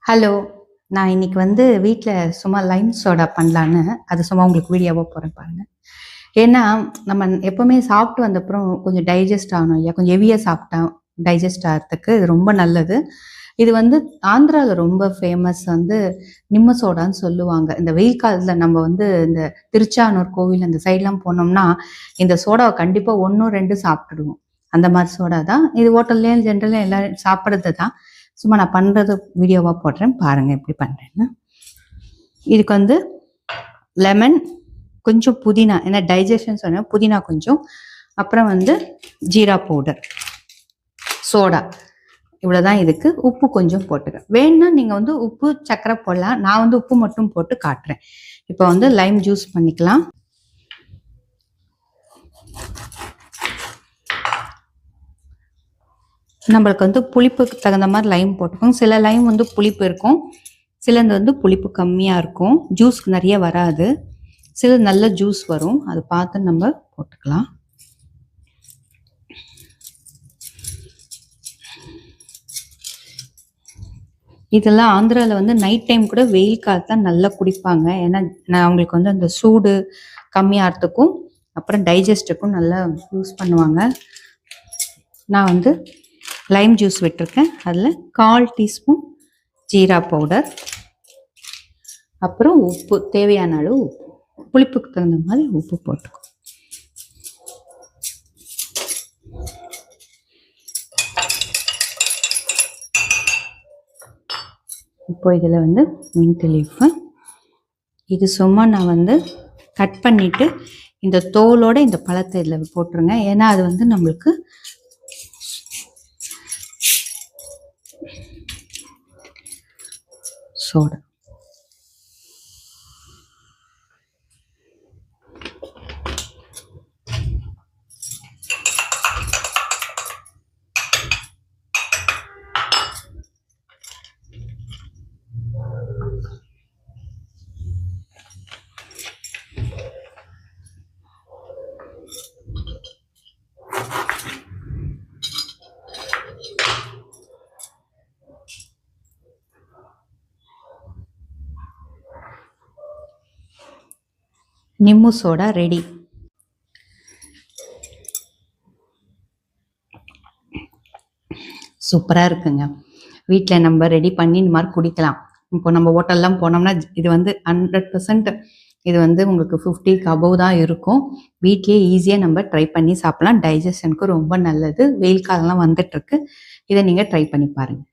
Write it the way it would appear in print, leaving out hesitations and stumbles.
Hello. நான் இன்னைக்கு வந்து வீட்ல சும்மா லைம் சோடா பண்ணலான்னு, அது சும்மா உங்களுக்கு வீடியோவா போடுறேன் பாருங்க. ஏன்னா, நம்ம எப்பவுமே சாப்பிட்டு வந்தப்புறம் கொஞ்சம் டைஜஸ்ட் ஆகணும் இல்லையா? கொஞ்சம் ஹெவியா சாப்பிட்டா டைஜஸ்ட் ஆகறதுக்கு இது ரொம்ப நல்லது. இது வந்து ஆந்திரால ரொம்ப ஃபேமஸ் வந்து நிம்ம சோடான்னு சொல்லுவாங்க. இந்த வெயில் காலத்துல நம்ம வந்து இந்த திருச்சானூர் கோவில் அந்த சைட்லாம் போனோம்னா, இந்த சோடாவ கண்டிப்பா 1, 2 சாப்பிட்டுடுவோம். அந்த மாரி சோடா தான். இது ஹோட்டல்லயும் ஜென்ரலா எல்லாரும் சாப்பிடுறது தான். சும்மா நான் பண்றது வீடியோவா போடுறேன். பாருங்க எப்படி பண்றேன்னு. இதுக்கு வந்து லெமன், கொஞ்சம் புதினா, ஏன்னா டைஜஷன் சொன்னேன். புதினா கொஞ்சம், அப்புறம் வந்து ஜீரா பவுடர், சோடா இவ்வளோதான் இதுக்கு. உப்பு கொஞ்சம் போட்டுக்கிறேன். வேணும்னா நீங்கள் வந்து உப்பு சர்க்கரை போடலாம். நான் வந்து உப்பு மட்டும் போட்டு காட்டுறேன். இப்போ வந்து லைம் ஜூஸ் பண்ணிக்கலாம். நம்மளுக்கு வந்து புளிப்புக்கு தகுந்த மாதிரி லைம் போட்டுக்கோங்க. சில லைம் வந்து புளிப்பு இருக்கும், சிலது வந்து புளிப்பு கம்மியாக இருக்கும். ஜூஸ் நிறைய வராது, சில நல்ல ஜூஸ் வரும். அதை பார்த்து நம்ம போட்டுக்கலாம். இதெல்லாம் ஆந்திராவில் வந்து நைட் டைம் கூட வெயில் காலத்தான் நல்லா குடிப்பாங்க. ஏன்னா அவங்களுக்கு வந்து அந்த சூடு கம்மியாகிறதுக்கும் அப்புறம் டைஜஸ்டுக்கும் நல்லா யூஸ் பண்ணுவாங்க. நான் வந்து லைம் ஜூஸ் விட்டுருக்கேன். அதில் 1/4 டீஸ்பூன் ஜீரா பவுடர், அப்புறம் உப்பு தேவையான அளவு உப்பு, புளிப்புக்கு தகுந்த மாதிரி உப்பு போட்டுக்கோ. இப்போ இதில் வந்து மின்ட் லீஃபு, இது சும்மா நான் வந்து கட் பண்ணிவிட்டு இந்த தோலோட இந்த பழத்தை இதில் போட்டுருங்க. ஏன்னா அது வந்து நம்மளுக்கு சோடா. Nimmu soda ready. சூப்பராக இருக்குங்க. வீட்டில் நம்ம ரெடி பண்ணி இந்த மாதிரி குடிக்கலாம். இப்போ நம்ம ஹோட்டல்லாம் போனோம்னா இது வந்து 100% இது வந்து உங்களுக்கு 50க்கு அபவ் தான் இருக்கும். வீட்லேயே ஈஸியாக நம்ம ட்ரை பண்ணி சாப்பிட்லாம். டைஜஷனுக்கு ரொம்ப நல்லது. வெயில் காலம்லாம் வந்துட்டுருக்கு. இதை நீங்கள் ட்ரை பண்ணி பாருங்கள்.